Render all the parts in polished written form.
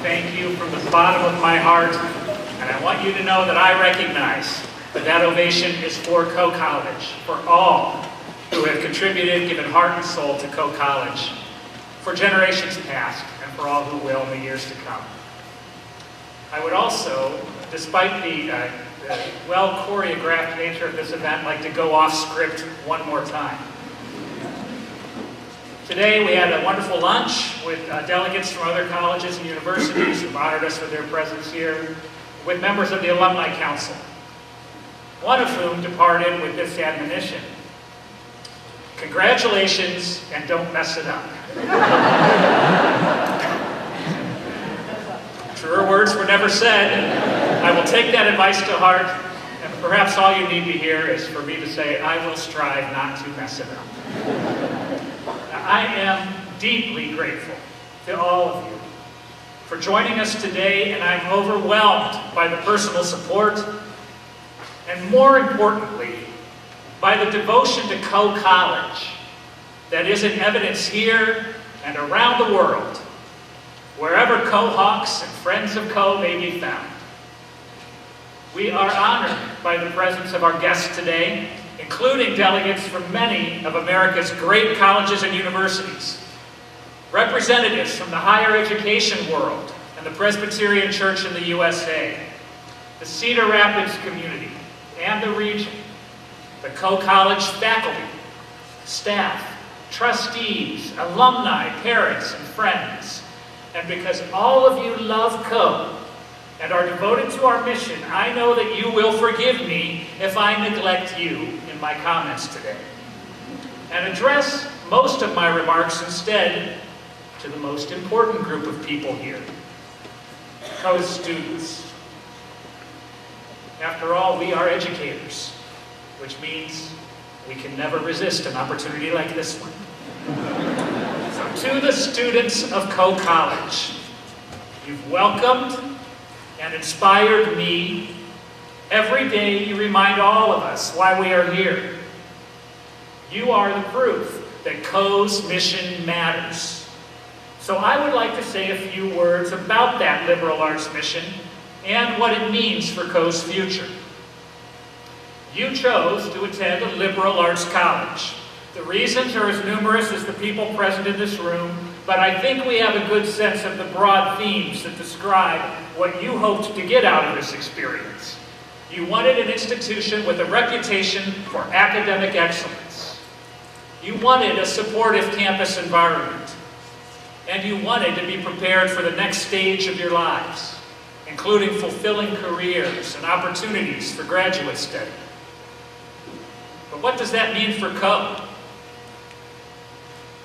thank you from the bottom of my heart, and I want you to know that I recognize that that ovation is for Coe College, for all who have contributed, given heart and soul to Coe College, for generations past, and for all who will in the years to come. I would also, despite the well-choreographed nature of this event, like to go off script one more time. Today we had a wonderful lunch with delegates from other colleges and universities who've honored us with their presence here, with members of the Alumni Council, one of whom departed with this admonition: congratulations, and don't mess it up. Truer words were never said. I will take that advice to heart, and perhaps all you need to hear is for me to say, I will strive not to mess it up. Now, I am deeply grateful to all of you for joining us today, and I'm overwhelmed by the personal support, and more importantly, by the devotion to Coe College that is in evidence here and around the world, wherever Coe-hawks and friends of Coe may be found. We are honored by the presence of our guests today, including delegates from many of America's great colleges and universities, representatives from the higher education world and the Presbyterian Church in the USA, the Cedar Rapids community and the region, the Coe College faculty, staff, trustees, alumni, parents, and friends. And because all of you love Coe and are devoted to our mission, I know that you will forgive me if I neglect you in my comments today, and address most of my remarks instead to the most important group of people here, Coe's students. After all, we are educators, which means we can never resist an opportunity like this one. So to the students of Coe College, you've welcomed and inspired me. Every day you remind all of us why we are here. You are the proof that Coe's mission matters. So I would like to say a few words about that liberal arts mission and what it means for Coe's future. You chose to attend a liberal arts college. The reasons are as numerous as the people present in this room, but I think we have a good sense of the broad themes that describe what you hoped to get out of this experience. You wanted an institution with a reputation for academic excellence. You wanted a supportive campus environment. And you wanted to be prepared for the next stage of your lives, including fulfilling careers and opportunities for graduate study. But what does that mean for Coe?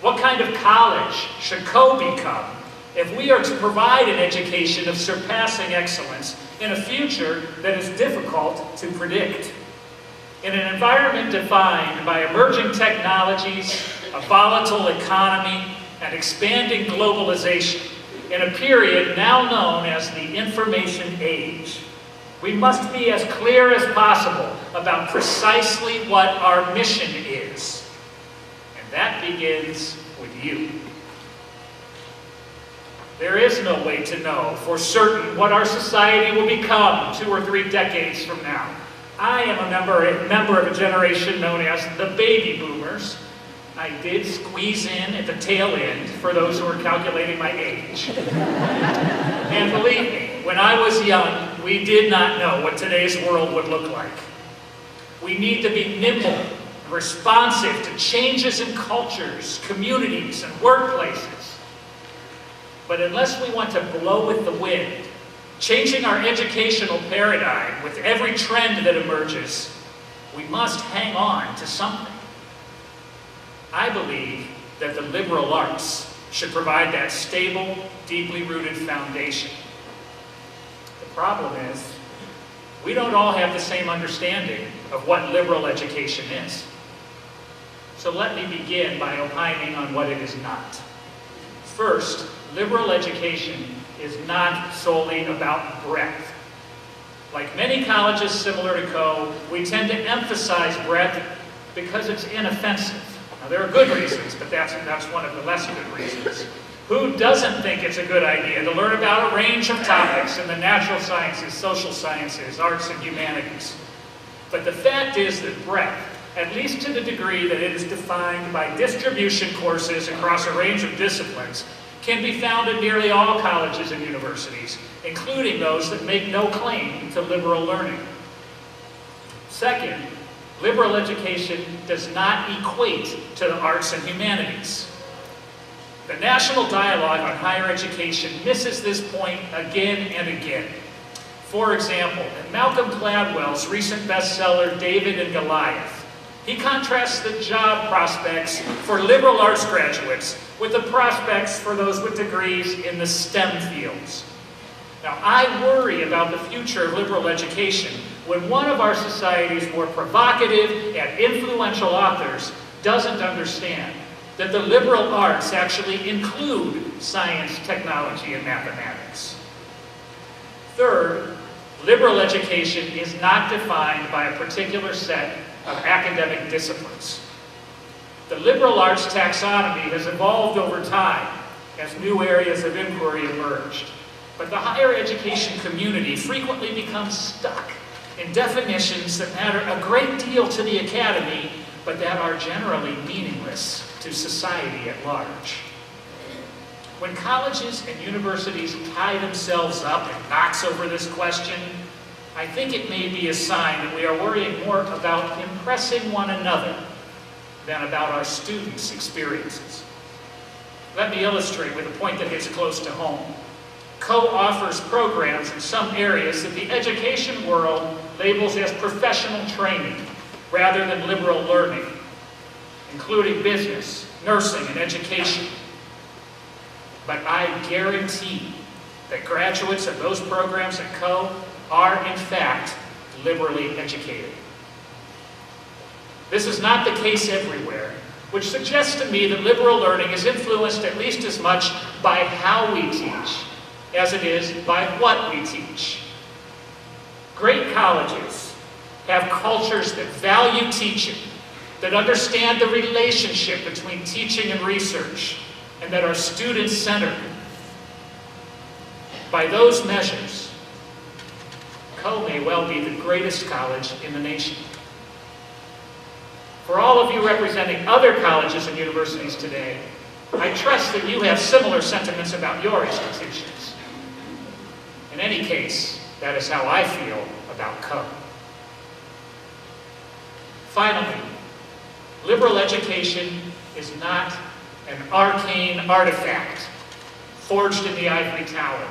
What kind of college should Coe become if we are to provide an education of surpassing excellence in a future that is difficult to predict? In an environment defined by emerging technologies, a volatile economy, and expanding globalization, in a period now known as the information age, we must be as clear as possible about precisely what our mission is. And that begins with you. There is no way to know for certain what our society will become 2 or 3 decades from now. I am a member of a generation known as the baby boomers. I did squeeze in at the tail end for those who are calculating my age. And believe me, when I was young, we did not know what today's world would look like. We need to be nimble, responsive to changes in cultures, communities, and workplaces. But unless we want to blow with the wind, changing our educational paradigm with every trend that emerges, we must hang on to something. I believe that the liberal arts should provide that stable, deeply rooted foundation. The problem is, we don't all have the same understanding of what liberal education is. So let me begin by opining on what it is not. First, liberal education is not solely about breadth. Like many colleges similar to Coe, we tend to emphasize breadth because it's inoffensive. Now, there are good reasons, but that's one of the less good reasons. Who doesn't think it's a good idea to learn about a range of topics in the natural sciences, social sciences, arts, and humanities? But the fact is that breadth, at least to the degree that it is defined by distribution courses across a range of disciplines, can be found in nearly all colleges and universities, including those that make no claim to liberal learning. Second, liberal education does not equate to the arts and humanities. The national dialogue on higher education misses this point again and again. For example, in Malcolm Gladwell's recent bestseller, David and Goliath, he contrasts the job prospects for liberal arts graduates with the prospects for those with degrees in the STEM fields. Now, I worry about the future of liberal education when one of our society's more provocative and influential authors doesn't understand that the liberal arts actually include science, technology, and mathematics. Third, liberal education is not defined by a particular set of academic disciplines. The liberal arts taxonomy has evolved over time as new areas of inquiry emerged, but the higher education community frequently becomes stuck in definitions that matter a great deal to the academy, but that are generally meaningless to society at large. When colleges and universities tie themselves up in knots over this question, I think it may be a sign that we are worrying more about impressing one another than about our students' experiences. Let me illustrate with a point that hits close to home. Coe offers programs in some areas that the education world labels as professional training rather than liberal learning, including business, nursing, and education. But I guarantee that graduates of those programs at Coe are, in fact, liberally educated. This is not the case everywhere, which suggests to me that liberal learning is influenced at least as much by how we teach as it is by what we teach. Great colleges have cultures that value teaching, that understand the relationship between teaching and research, and that are student-centered. By those measures, Coe may well be the greatest college in the nation. For all of you representing other colleges and universities today, I trust that you have similar sentiments about your institutions. In any case, that is how I feel about Coe. Finally, liberal education is not an arcane artifact forged in the ivory tower.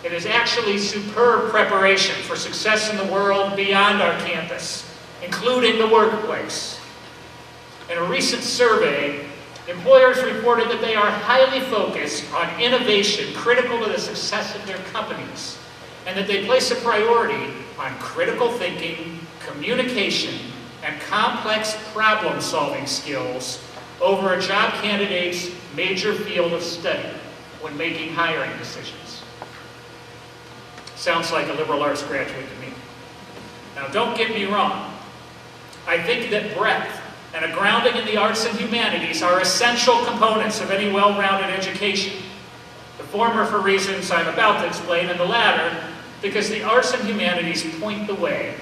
It is actually superb preparation for success in the world beyond our campus, including the workplace. In a recent survey, employers reported that they are highly focused on innovation critical to the success of their companies, and that they place a priority on critical thinking, communication, and complex problem-solving skills over a job candidate's major field of study when making hiring decisions. Sounds like a liberal arts graduate to me. Now, don't get me wrong. I think that breadth and a grounding in the arts and humanities are essential components of any well-rounded education. The former for reasons I'm about to explain, and the latter because the arts and humanities point the way,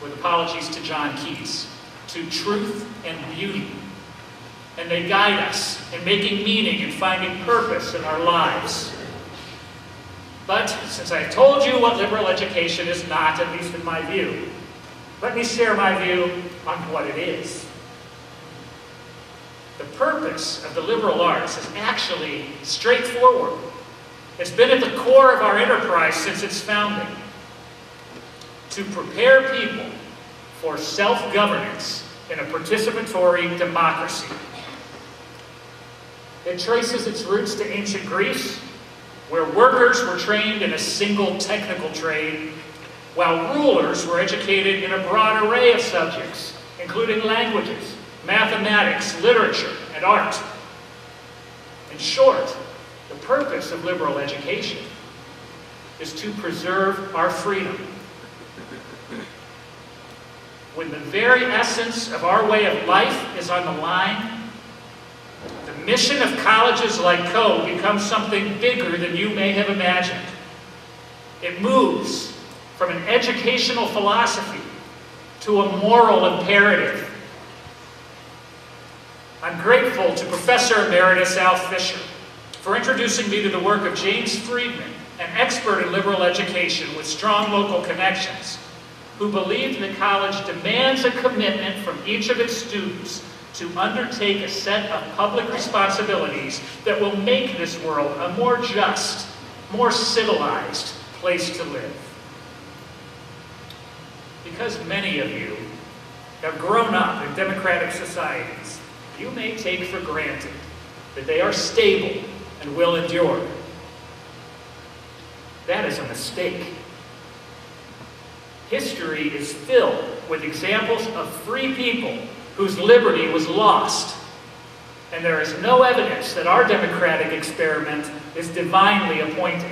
with apologies to John Keats, to truth and beauty. And they guide us in making meaning and finding purpose in our lives. But since I've told you what liberal education is not, at least in my view, let me share my view on what it is. The purpose of the liberal arts is actually straightforward. It's been at the core of our enterprise since its founding: to prepare people for self-governance in a participatory democracy. It traces its roots to ancient Greece, where workers were trained in a single technical trade, while rulers were educated in a broad array of subjects, including languages, mathematics, literature, and art. In short, the purpose of liberal education is to preserve our freedom. When the very essence of our way of life is on the line, the mission of colleges like Coe becomes something bigger than you may have imagined. It moves from an educational philosophy to a moral imperative. I'm grateful to Professor Emeritus Al Fisher for introducing me to the work of James Friedman, an expert in liberal education with strong local connections, who believed the college demands a commitment from each of its students to undertake a set of public responsibilities that will make this world a more just, more civilized place to live. Because many of you have grown up in democratic societies, you may take for granted that they are stable and will endure. That is a mistake. History is filled with examples of free people whose liberty was lost, and there is no evidence that our democratic experiment is divinely appointed.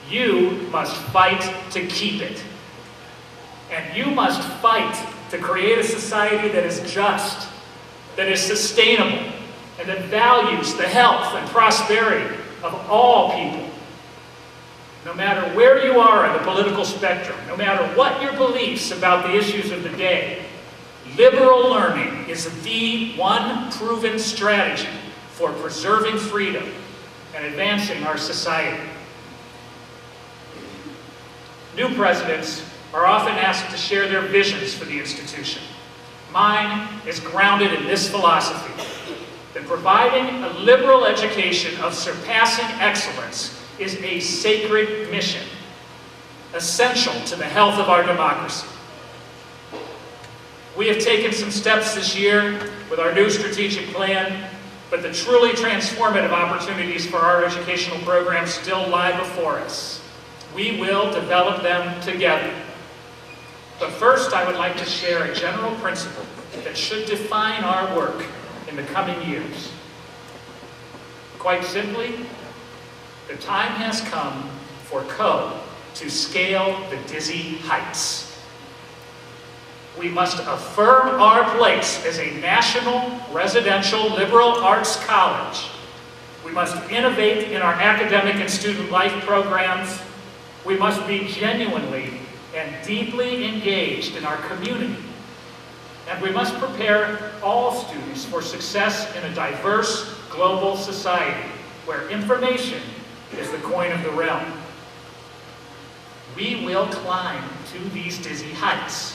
You must fight to keep it. And you must fight to create a society that is just, that is sustainable, and that values the health and prosperity of all people. No matter where you are on the political spectrum, no matter what your beliefs about the issues of the day, liberal learning is the one proven strategy for preserving freedom and advancing our society. New presidents are often asked to share their visions for the institution. Mine is grounded in this philosophy, that providing a liberal education of surpassing excellence is a sacred mission, essential to the health of our democracy. We have taken some steps this year with our new strategic plan, but the truly transformative opportunities for our educational programs still lie before us. We will develop them together. But first, I would like to share a general principle that should define our work in the coming years. Quite simply, the time has come for Coe to scale the dizzy heights. We must affirm our place as a national residential liberal arts college. We must innovate in our academic and student life programs. We must be genuinely and deeply engaged in our community. And we must prepare all students for success in a diverse global society where information is the coin of the realm. We will climb to these dizzy heights.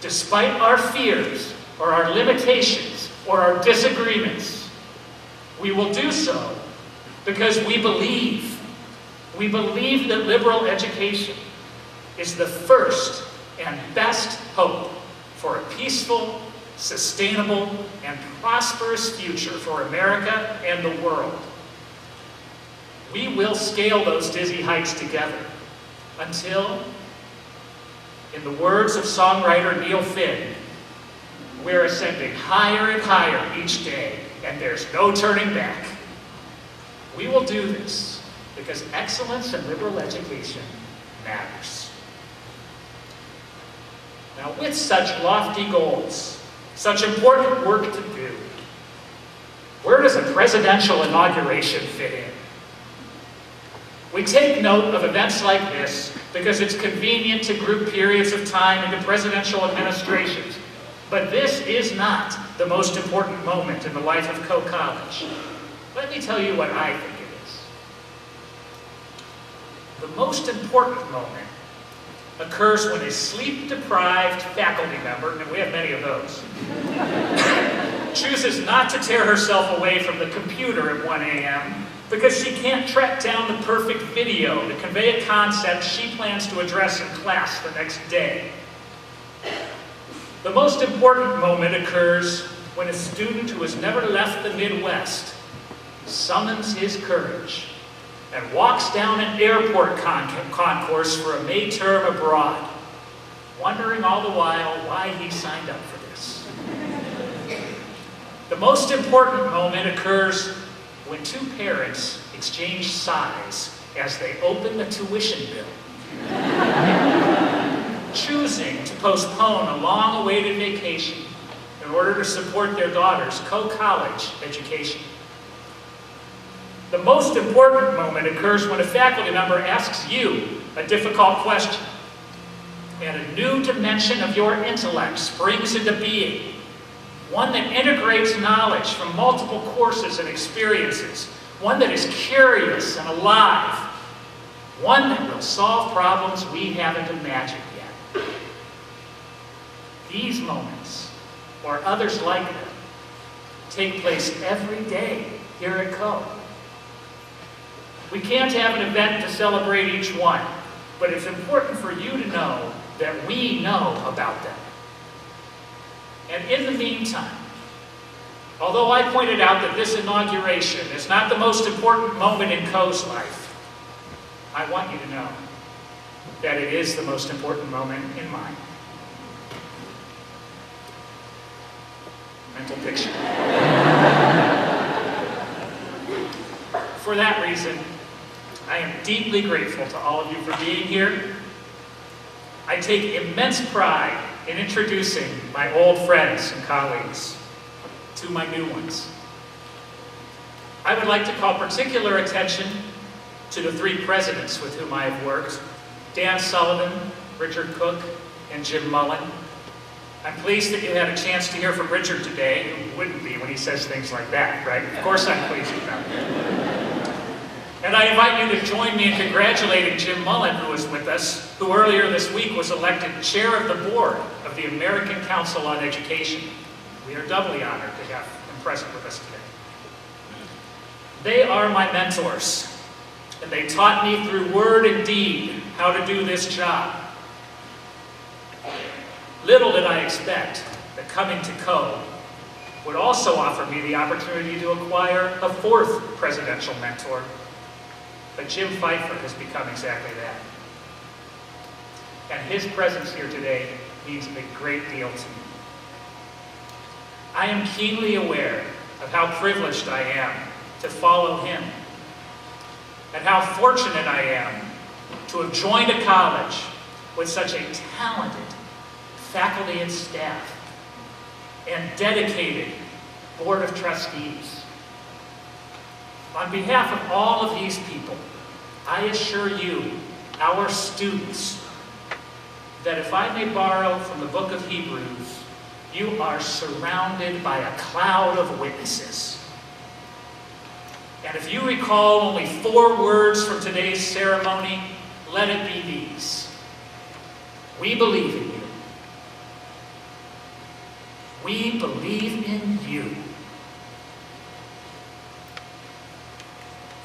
Despite our fears or our limitations or our disagreements, we will do so because we believe. We believe that liberal education is the first and best hope for a peaceful, sustainable, and prosperous future for America and the world. We will scale those dizzy heights together until, in the words of songwriter Neil Finn, we're ascending higher and higher each day, and there's no turning back. We will do this because excellence in liberal education matters. Now, with such lofty goals, such important work to do, where does a presidential inauguration fit in? We take note of events like this because it's convenient to group periods of time into presidential administrations. But this is not the most important moment in the life of Coe College. Let me tell you what I think it is. The most important moment occurs when a sleep-deprived faculty member, and we have many of those, chooses not to tear herself away from the computer at 1 a.m. because she can't track down the perfect video to convey a concept she plans to address in class the next day. The most important moment occurs when a student who has never left the Midwest summons his courage and walks down an airport concourse for a May term abroad, wondering all the while why he signed up for this. The most important moment occurs when two parents exchange sighs as they open the tuition bill, choosing to postpone a long-awaited vacation in order to support their daughter's Coe College education. The most important moment occurs when a faculty member asks you a difficult question, and a new dimension of your intellect springs into being, one that integrates knowledge from multiple courses and experiences, one that is curious and alive, one that will solve problems we haven't imagined yet. These moments, or others like them, take place every day here at Coe. We can't have an event to celebrate each one, but it's important for you to know that we know about them. And in the meantime, although I pointed out that this inauguration is not the most important moment in Coe's life, I want you to know that it is the most important moment in mine. Mental picture. For that reason, I am deeply grateful to all of you for being here. I take immense pride in introducing my old friends and colleagues to my new ones. I would like to call particular attention to the three presidents with whom I have worked, Dan Sullivan, Richard Cook, and Jim Mullen. I'm pleased that you had a chance to hear from Richard today. Who wouldn't be when he says things like that, right? Of course I'm pleased about that. And I invite you to join me in congratulating Jim Mullen, who is with us, who earlier this week was elected chair of the board of the American Council on Education. We are doubly honored to have him present with us today. They are my mentors, and they taught me through word and deed how to do this job. Little did I expect that coming to Coe would also offer me the opportunity to acquire a fourth presidential mentor. But Jim Pfeiffer has become exactly that. And his presence here today means a great deal to me. I am keenly aware of how privileged I am to follow him, and how fortunate I am to have joined a college with such a talented faculty and staff and dedicated board of trustees. On behalf of all of these people, I assure you, our students, that if I may borrow from the book of Hebrews, you are surrounded by a cloud of witnesses. And if you recall only 4 words from today's ceremony, let it be these. We believe in you. We believe in you.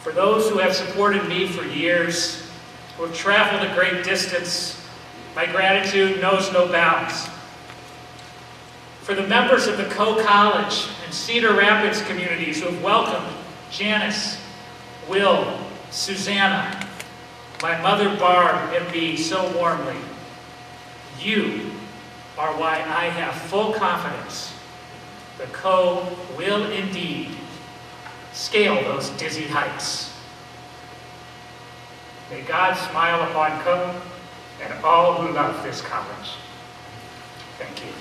For those who have supported me for years, who have traveled a great distance, my gratitude knows no bounds. For the members of the Coe College and Cedar Rapids communities who have welcomed Janice, Will, Susanna, my mother Barb, and me so warmly, you are why I have full confidence the Coe will indeed scale those dizzy heights. May God smile upon Coe and all who love this college. Thank you.